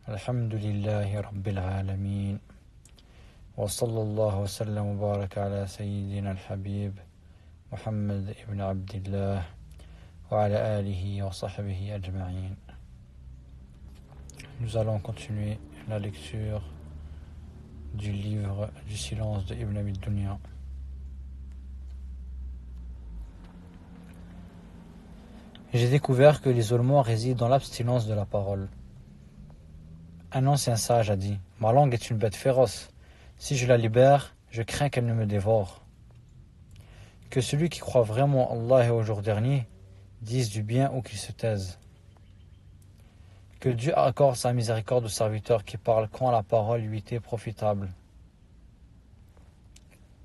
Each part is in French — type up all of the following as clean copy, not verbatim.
الحمد لله رب العالمين وصلى الله وسلم وبارك على سيدنا الحبيب محمد ibn Abdillah وعلى آله وصحبه أجمعين. Nous allons continuer la lecture du livre du silence de Ibn Abi Dunya. J'ai découvert que l'isolement réside dans l'abstinence de la parole. Un ancien sage a dit : ma langue est une bête féroce. Si je la libère, je crains qu'elle ne me dévore. Que celui qui croit vraiment en Allah et au jour dernier dise du bien ou qu'il se taise. Que Dieu accorde sa miséricorde aux serviteurs qui parlent quand la parole lui est profitable.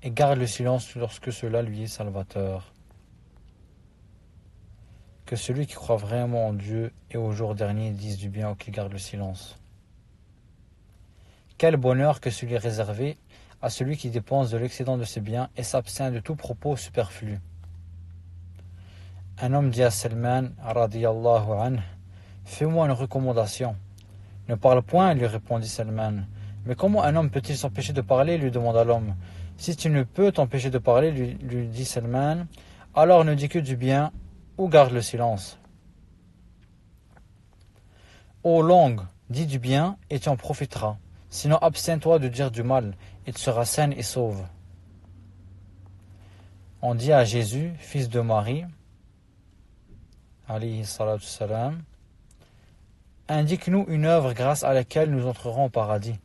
Et garde le silence lorsque cela lui est salvateur. Que celui qui croit vraiment en Dieu et au jour dernier dise du bien ou qu'il garde le silence. Quel bonheur que celui réservé à celui qui dépense de l'excédent de ses biens et s'abstient de tout propos superflu. Un homme dit à Salman, radiyallahu anhu, fais-moi une recommandation. Ne parle point, lui répondit Salman. Mais comment un homme peut-il s'empêcher de parler, lui demanda l'homme. Si tu ne peux t'empêcher de parler, lui dit Salman, alors ne dis que du bien ou garde le silence. Ô langue, dis du bien et tu en profiteras. Sinon abstiens-toi de dire du mal et tu seras saine et sauve. On dit à Jésus, fils de Marie, alayhi salatu salam, indique-nous une œuvre grâce à laquelle nous entrerons au paradis.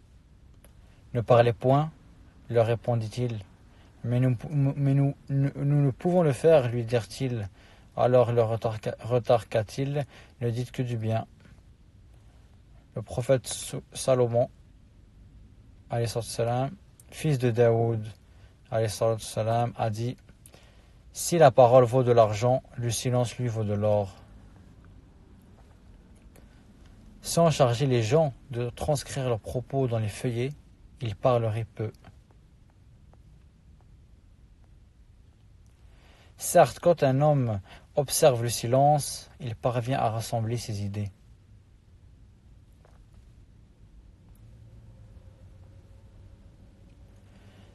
Ne parlez point, leur répondit-il. Mais nous ne pouvons le faire, lui dirent-ils. Alors leur retarqua-t-il, ne dites que du bien. Le prophète Salomon, alayhi salam, fils de Daoud, alayhi salam, a dit : si la parole vaut de l'argent, le silence lui vaut de l'or. Sans charger les gens de transcrire leurs propos dans les feuillets, ils parleraient peu. Certes, quand un homme observe le silence, il parvient à rassembler ses idées.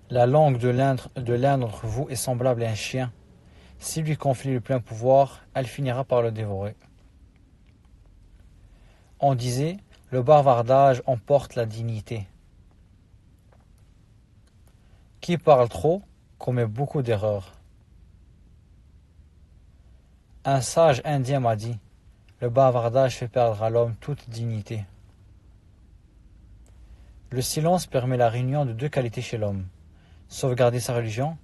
La langue de l'un d'entre vous est semblable à un chien. S'il lui confie le plein pouvoir, elle finira par le dévorer. On disait, le bavardage emporte la dignité. Qui parle trop commet beaucoup d'erreurs. Un sage indien m'a dit, le bavardage fait perdre à l'homme toute dignité. Le silence permet la réunion de deux qualités chez l'homme. Sauvegarder sa religion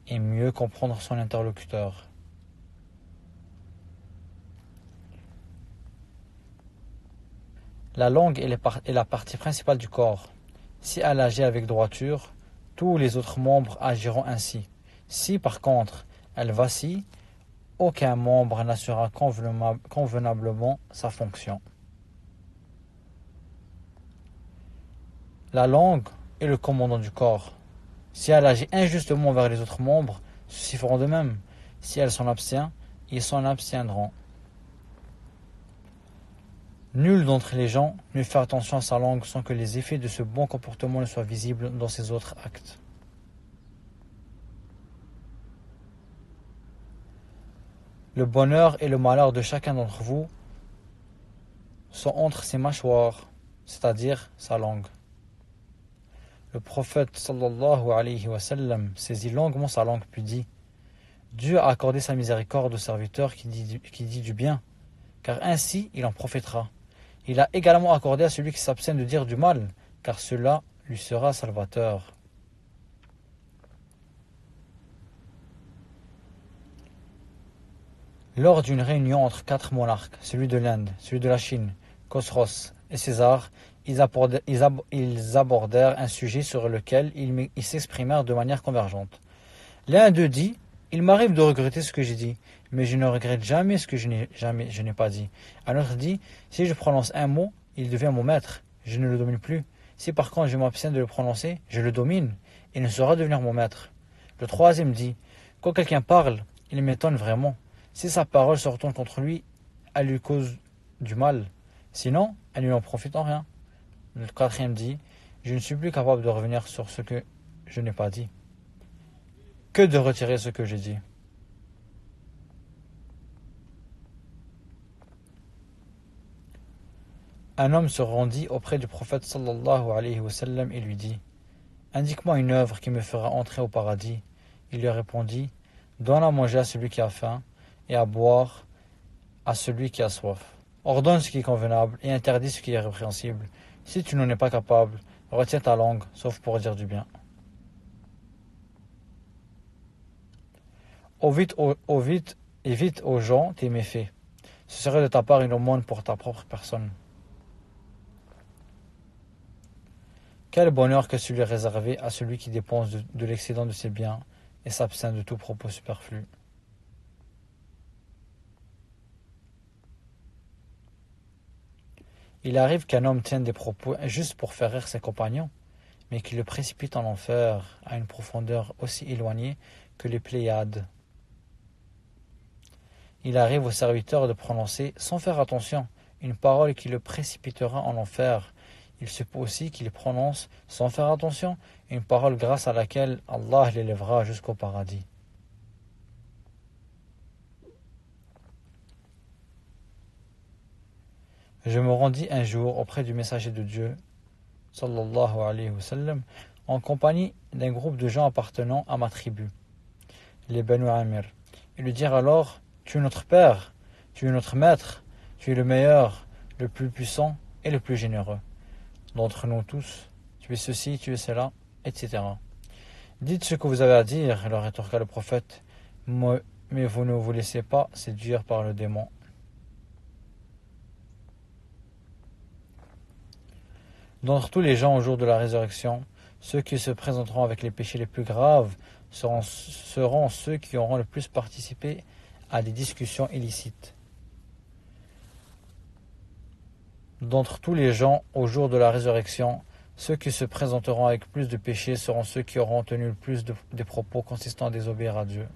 et mieux comprendre son interlocuteur. La langue est la partie principale du corps. Si elle agit avec droiture, tous les autres membres agiront ainsi. Si par contre elle vacille, aucun membre n'assurera convenablement sa fonction. La langue est le commandant du corps. Si elle agit injustement vers les autres membres, ceux-ci feront de même. Si elle s'en abstient, ils s'en abstiendront. Nul d'entre les gens ne fait attention à sa langue sans que les effets de ce bon comportement ne soient visibles dans ses autres actes. Le bonheur et le malheur de chacun d'entre vous sont entre ses mâchoires, c'est-à-dire sa langue. Le prophète sallallahu alayhi wa sallam saisit longuement sa langue puis dit : Dieu a accordé sa miséricorde au serviteur qui dit du bien, car ainsi il en profitera. Il a également accordé à celui qui s'abstient de dire du mal, car cela lui sera salvateur. Lors d'une réunion entre 4 monarques, celui de l'Inde, celui de la Chine, Khosros et César, ils abordèrent un sujet sur lequel ils s'exprimèrent de manière convergente. L'un d'eux dit : il m'arrive de regretter ce que j'ai dit, mais je ne regrette jamais ce que je n'ai pas dit. Un autre dit : si je prononce un mot, il devient mon maître, je ne le domine plus. Si par contre je m'abstiens de le prononcer, je le domine, et ne saura devenir mon maître. Le troisième dit : quand quelqu'un parle, il m'étonne vraiment. Si sa parole se retourne contre lui, elle lui cause du mal. Sinon, elle ne lui en profite en rien. Le quatrième dit, je ne suis plus capable de revenir sur ce que je n'ai pas dit. Que de retirer ce que j'ai dit. Un homme se rendit auprès du prophète sallallahu alayhi wa sallam et lui dit, indique-moi une œuvre qui me fera entrer au paradis. Il lui répondit, donne à manger à celui qui a faim et à boire à celui qui a soif. Ordonne ce qui est convenable et interdis ce qui est répréhensible. Si tu n'en es pas capable, retiens ta langue, sauf pour dire du bien. Évite aux gens tes méfaits. Ce serait de ta part une aumône pour ta propre personne. Quel bonheur que celui réservé à celui qui dépense de l'excédent de ses biens et s'abstient de tout propos superflu. Il arrive qu'un homme tienne des propos juste pour faire rire ses compagnons, mais qu'il le précipite en enfer à une profondeur aussi éloignée que les Pléiades. Il arrive au serviteur de prononcer, sans faire attention, une parole qui le précipitera en enfer. Il se peut aussi qu'il prononce, sans faire attention, une parole grâce à laquelle Allah l'élèvera jusqu'au paradis. Je me rendis un jour auprès du messager de Dieu, sallallahu alayhi wa sallam, en compagnie d'un groupe de gens appartenant à ma tribu, les Banu Amir. Ils lui dirent alors, tu es notre père, tu es notre maître, tu es le meilleur, le plus puissant et le plus généreux d'entre nous tous, tu es ceci, tu es cela, etc. Dites ce que vous avez à dire, leur rétorqua le prophète, mais vous ne vous laissez pas séduire par le démon. D'entre tous les gens au jour de la résurrection, ceux qui se présenteront avec les péchés les plus graves seront ceux qui auront le plus participé à des discussions illicites. D'entre tous les gens au jour de la résurrection, ceux qui se présenteront avec plus de péchés seront ceux qui auront tenu le plus des propos consistant à désobéir à Dieu.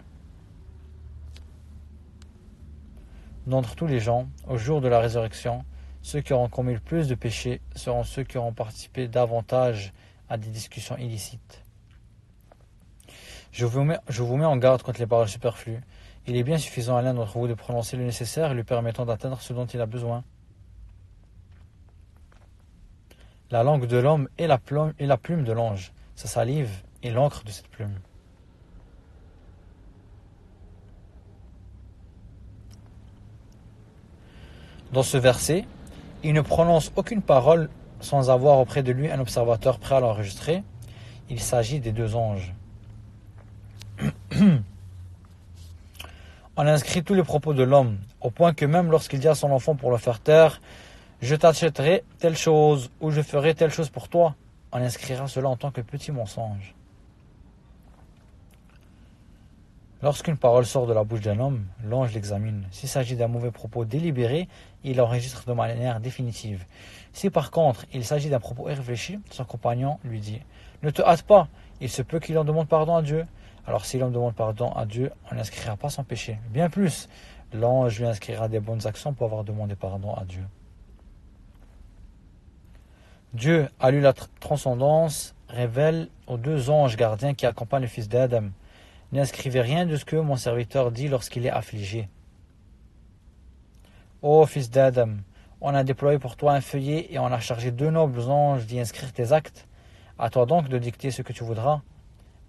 D'entre tous les gens, au jour de la résurrection, ceux qui auront commis le plus de péchés seront ceux qui auront participé davantage à des discussions illicites. Je vous mets en garde contre les paroles superflues. Il est bien suffisant à l'un d'entre vous de prononcer le nécessaire lui permettant d'atteindre ce dont il a besoin. La langue de l'homme est la plume de l'ange, sa salive est l'encre de cette plume. Dans ce verset, il ne prononce aucune parole sans avoir auprès de lui un observateur prêt à l'enregistrer. Il s'agit des deux anges. On inscrit tous les propos de l'homme, au point que même lorsqu'il dit à son enfant pour le faire taire, je t'achèterai telle chose ou je ferai telle chose pour toi, on inscrira cela en tant que petit mensonge. Lorsqu'une parole sort de la bouche d'un homme, l'ange l'examine. S'il s'agit d'un mauvais propos délibéré, il l'enregistre de manière définitive. Si par contre il s'agit d'un propos irréfléchi, son compagnon lui dit « Ne te hâte pas, il se peut qu'il en demande pardon à Dieu. » Alors si l'homme demande pardon à Dieu, on n'inscrira pas son péché. Bien plus, l'ange lui inscrira des bonnes actions pour avoir demandé pardon à Dieu. Dieu, à lui la transcendance, révèle aux deux anges gardiens qui accompagnent le fils d'Adam. N'inscrivez rien de ce que mon serviteur dit lorsqu'il est affligé. Ô fils d'Adam, on a déployé pour toi un feuillet et on a chargé deux nobles anges d'y inscrire tes actes. À toi donc de dicter ce que tu voudras,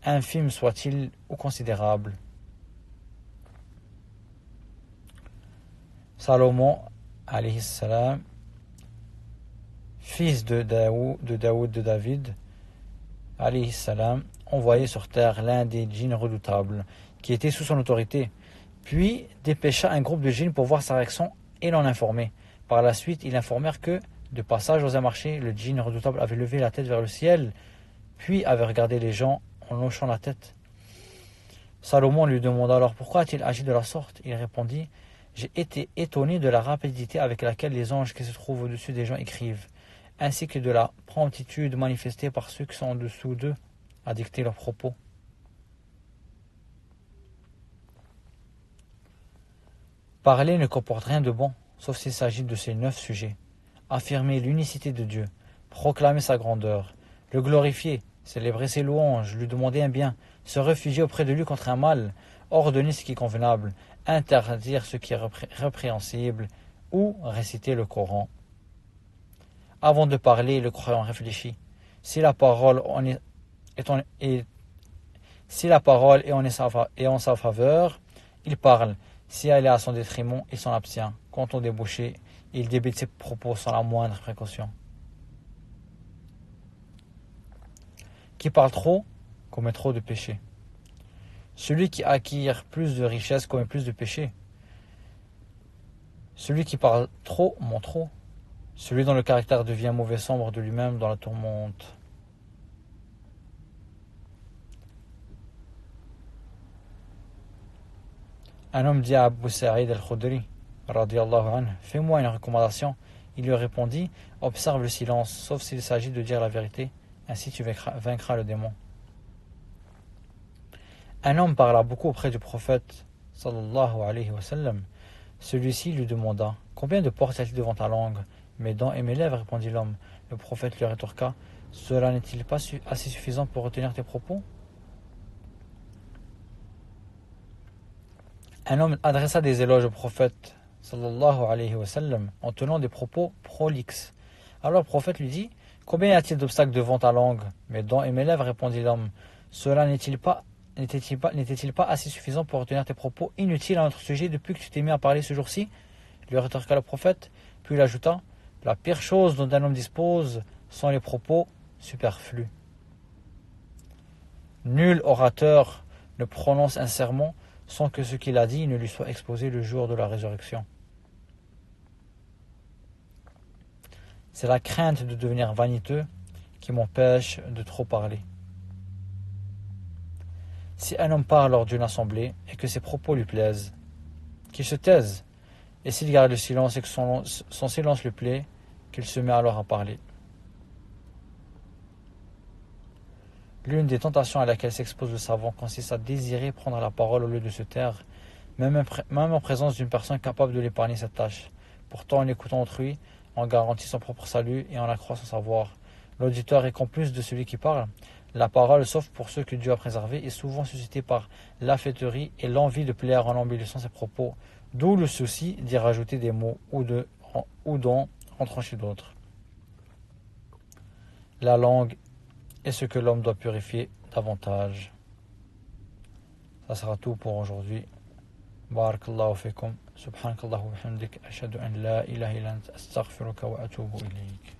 infime soit-il ou considérable. Salomon, alayhi salam, fils de David, alayhi salam, envoyé sur terre l'un des djinns redoutables, qui était sous son autorité, puis dépêcha un groupe de djinns pour voir sa réaction et l'en informer. Par la suite, ils informèrent que, de passage dans un marché, le djinn redoutable avait levé la tête vers le ciel, puis avait regardé les gens en hochant la tête. Salomon lui demanda alors pourquoi a-t-il agi de la sorte. Il répondit, j'ai été étonné de la rapidité avec laquelle les anges qui se trouvent au-dessus des gens écrivent, ainsi que de la promptitude manifestée par ceux qui sont en dessous d'eux à dicter leurs propos. Parler ne comporte rien de bon, sauf s'il s'agit de ces 9 sujets. Affirmer l'unicité de Dieu, proclamer sa grandeur, le glorifier, célébrer ses louanges, lui demander un bien, se réfugier auprès de lui contre un mal, ordonner ce qui est convenable, interdire ce qui est répréhensible, ou réciter le Coran. Avant de parler, le croyant réfléchit. Si la parole est en sa faveur, il parle. Si elle est à son détriment, il s'en abstient. Quant au débouché, il débite ses propos sans la moindre précaution. Qui parle trop commet trop de péchés. Celui qui acquiert plus de richesses commet plus de péchés. Celui qui parle trop ment trop. Celui dont le caractère devient mauvais sombre de lui-même dans la tourmente. Un homme dit à Abu Sa'id al-Khudri, radiyallahu anhu, fais-moi une recommandation. Il lui répondit, observe le silence, sauf s'il s'agit de dire la vérité, ainsi tu vaincras le démon. Un homme parla beaucoup auprès du prophète, sallallahu alayhi wa sallam. Celui-ci lui demanda, combien de portes y a-t-il devant ta langue? Mes dents et mes lèvres, répondit l'homme. Le prophète lui rétorqua, cela n'est-il pas assez suffisant pour retenir tes propos? Un homme adressa des éloges au prophète sallallahu alayhi wa sallam en tenant des propos prolixes. Alors le prophète lui dit, combien y a-t-il d'obstacles devant ta langue? Mes dents et mes lèvres, répondit l'homme. Cela n'était-il pas assez suffisant pour retenir tes propos inutiles à notre sujet depuis que tu t'es mis à parler ce jour-ci? Lui rétorqua le prophète, puis il ajouta, la pire chose dont un homme dispose sont les propos superflus. Nul orateur ne prononce un sermon sans que ce qu'il a dit ne lui soit exposé le jour de la résurrection. C'est la crainte de devenir vaniteux qui m'empêche de trop parler. Si un homme parle lors d'une assemblée et que ses propos lui plaisent, qu'il se taise, et s'il garde le silence et que son silence lui plaît, qu'il se met alors à parler. L'une des tentations à laquelle s'expose le savant consiste à désirer prendre la parole au lieu de se taire, même en présence d'une personne capable de l'épargner cette tâche. Pourtant, en écoutant autrui, on garantit son propre salut et on accroît son savoir. L'auditeur est complice de celui qui parle. La parole, sauf pour ceux que Dieu a préservés, est souvent suscitée par l'affêterie et l'envie de plaire en embellissant ses propos, d'où le souci d'y rajouter des mots ou d'en retrancher d'autres. La langue est ce que l'homme doit purifier davantage. Ça sera tout pour aujourd'hui. Barakallahu fikum. Subhanakallahu wa bihamdik. Ashhadu an la ilaha illa anta astaghfiruka wa atubu ilayk.